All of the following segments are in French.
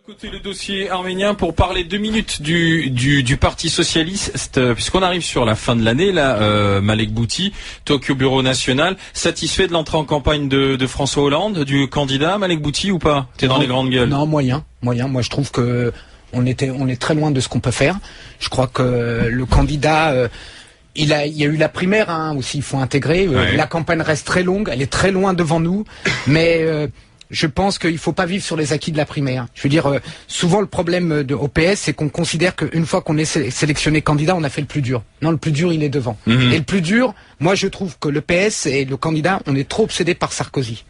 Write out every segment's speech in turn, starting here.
Côté le dossier arménien pour parler 2 minutes du Parti socialiste, puisqu'on arrive sur la fin de l'année là, Malek Bouti, Tokyo Bureau National, satisfait de l'entrée en campagne de François Hollande, du candidat Malek Bouti ou pas? T'es dans les grandes gueules? Non, moyen. Moi, je trouve que on est très loin de ce qu'on peut faire. Je crois que le candidat, il y a eu la primaire aussi, il faut intégrer. Ouais. La campagne reste très longue, elle est très loin devant nous, mais je pense qu'il faut pas vivre sur les acquis de la primaire. Je veux dire, souvent le problème au PS, c'est qu'on considère qu'une fois qu'on est sélectionné candidat, on a fait le plus dur. Non, le plus dur, il est devant. Et le plus dur, moi je trouve que le PS et le candidat, on est trop obsédés par Sarkozy.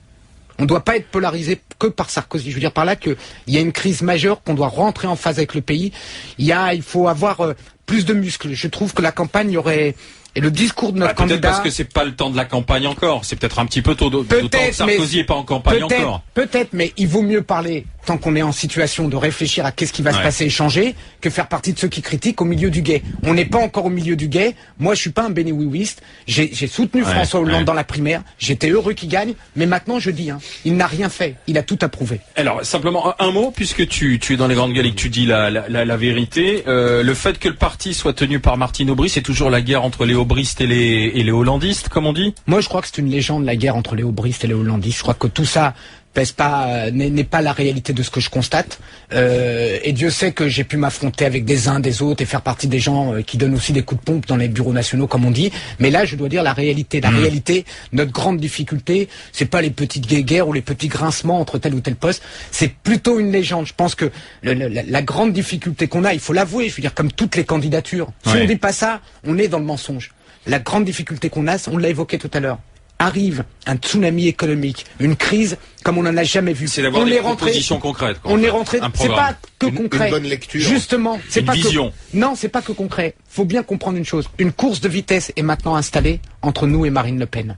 On ne doit pas être polarisé que par Sarkozy. Je veux dire par là qu'il y a une crise majeure, qu'on doit rentrer en phase avec le pays. Il faut avoir plus de muscles. Je trouve que la campagne aurait... Et le discours de notre candidat... Peut-être parce que c'est pas le temps de la campagne encore. C'est peut-être un petit peu tôt, d'autant que Sarkozy n'est pas en campagne encore. Peut-être, mais il vaut mieux parler, tant qu'on est en situation de réfléchir à qu'est-ce qui va se passer et changer, que faire partie de ceux qui critiquent au milieu du guet. On n'est pas encore au milieu du guet. Moi, je suis pas un béni-oui-wiste. J'ai soutenu François Hollande dans la primaire. J'étais heureux qu'il gagne. Mais maintenant, je dis, il n'a rien fait. Il a tout approuvé. Alors, simplement, un mot, puisque tu es dans les grandes gueules et que tu dis la vérité. Le fait que le parti soit tenu par Martine Aubry, c'est toujours la guerre entre les aubristes et les hollandistes, comme on dit? Moi, je crois que c'est une légende, la guerre entre les aubristes et les hollandistes. Je crois que tout ça pèse pas, n'est pas la réalité de ce que je constate. Et Dieu sait que j'ai pu m'affronter avec des uns, des autres et faire partie des gens qui donnent aussi des coups de pompe dans les bureaux nationaux, comme on dit. Mais là, je dois dire la réalité. La réalité, notre grande difficulté, c'est pas les petites guerres ou les petits grincements entre tel ou tel poste. C'est plutôt une légende. Je pense que la grande difficulté qu'on a, il faut l'avouer, je veux dire, comme toutes les candidatures. Si on dit pas ça, on est dans le mensonge. La grande difficulté qu'on a, on l'a évoqué tout à l'heure. Arrive un tsunami économique, une crise comme on n'en a jamais vu. C'est d'avoir des propositions concrètes. On est rentré. C'est pas que concret. Une bonne lecture. Justement, c'est pas vision. Non, c'est pas que concret. Faut bien comprendre une chose. Une course de vitesse est maintenant installée entre nous et Marine Le Pen.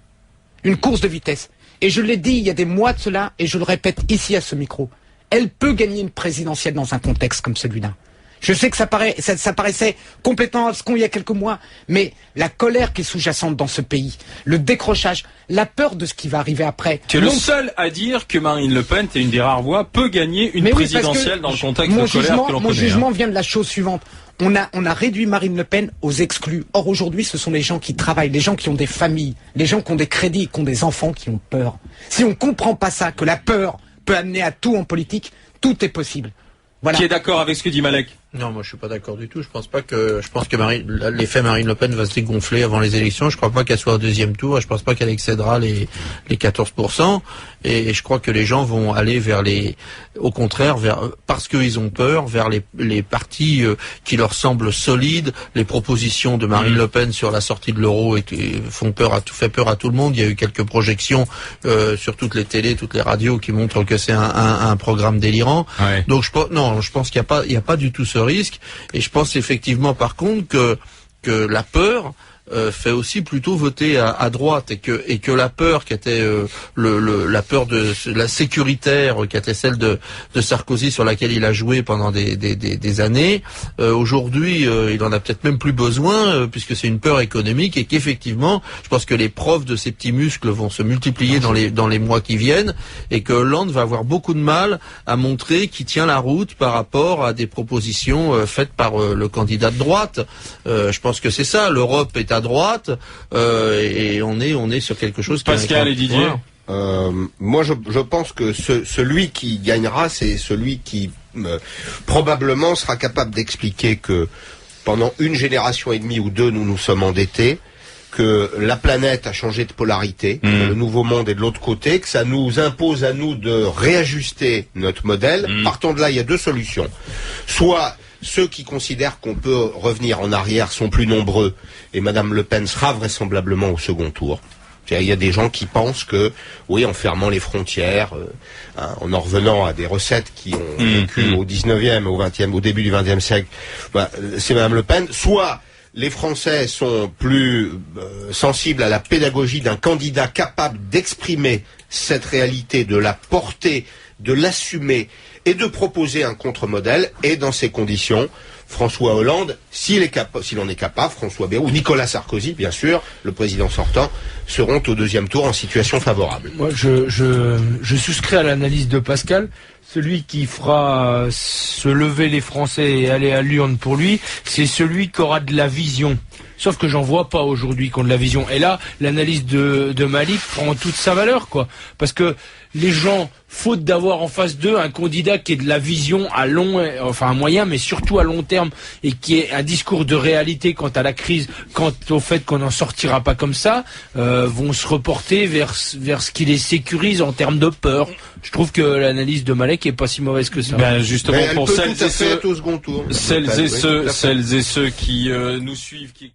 Une course de vitesse. Et je l'ai dit il y a des mois de cela, et je le répète ici à ce micro. Elle peut gagner une présidentielle dans un contexte comme celui-là. Je sais que ça paraissait complètement abscon il y a quelques mois, mais la colère qui est sous-jacente dans ce pays, le décrochage, la peur de ce qui va arriver après. Tu es le seul à dire que Marine Le Pen, t'es une des rares voix, peut gagner une présidentielle dans le contexte de colère que l'on connaît. Mon jugement vient de la chose suivante. On a réduit Marine Le Pen aux exclus. Or aujourd'hui, ce sont les gens qui travaillent, les gens qui ont des familles, les gens qui ont des crédits, qui ont des enfants, qui ont peur. Si on comprend pas ça, que la peur peut amener à tout en politique, tout est possible. Voilà. Qui est d'accord avec ce que dit Malek? Non, moi je suis pas d'accord du tout. Je pense que l'effet Marine Le Pen va se dégonfler avant les élections. Je crois pas qu'elle soit au deuxième tour. Je pense pas qu'elle excédera les 14%. Et je crois que les gens vont aller au contraire, parce qu'ils ont peur, vers les partis qui leur semblent solides. Les propositions de Marine Le Pen sur la sortie de l'euro fait peur à tout le monde. Il y a eu quelques projections sur toutes les télés, toutes les radios qui montrent que c'est un programme délirant. Ouais. Donc je pense qu'il y a pas du tout ce risque. Et je pense effectivement par contre que la peur fait aussi plutôt voter à droite et que la peur qui était la peur de la sécuritaire qui était celle de Sarkozy sur laquelle il a joué pendant des années, aujourd'hui il en a peut-être même plus besoin puisque c'est une peur économique et qu'effectivement je pense que les preuves de ces petits muscles vont se multiplier dans les mois qui viennent et que Hollande va avoir beaucoup de mal à montrer qu'il tient la route par rapport à des propositions faites par le candidat de droite. Je pense que c'est ça, l'Europe est à droite et on est sur quelque chose qui Pascal et Didier. Moi je pense que celui qui gagnera, c'est celui qui probablement sera capable d'expliquer que pendant une génération et demie ou deux nous nous sommes endettés, que la planète a changé de polarité, que le nouveau monde est de l'autre côté, que ça nous impose à nous de réajuster notre modèle. Partant de là, il y a deux solutions. Soit ceux qui considèrent qu'on peut revenir en arrière sont plus nombreux et Madame Le Pen sera vraisemblablement au second tour. Il y a des gens qui pensent que, oui, en fermant les frontières, en revenant à des recettes qui ont vécu au 19e, au 20e, au début du 20e siècle, c'est Madame Le Pen. Soit les Français sont plus sensibles à la pédagogie d'un candidat capable d'exprimer cette réalité, de la porter, de l'assumer et de proposer un contre-modèle. Et dans ces conditions, François Hollande, s'il en est capable, François Bayrou, Nicolas Sarkozy, bien sûr, le président sortant, seront au deuxième tour en situation favorable. Moi, je souscris à l'analyse de Pascal. Celui qui fera se lever les Français et aller à l'urne pour lui, c'est celui qui aura de la vision. Sauf que j'en vois pas aujourd'hui qui ont de la vision. Et là, l'analyse de Malik prend toute sa valeur, quoi. Parce que les gens, faute d'avoir en face d'eux un candidat qui ait de la vision à moyen, mais surtout à long terme, et qui ait un discours de réalité quant à la crise, quant au fait qu'on n'en sortira pas comme ça, vont se reporter vers ce qui les sécurise en termes de peur. Je trouve que l'analyse de Malek est pas si mauvaise que ça. Ben justement, pour celles et ceux au second tour. Celles et ceux qui nous suivent, qui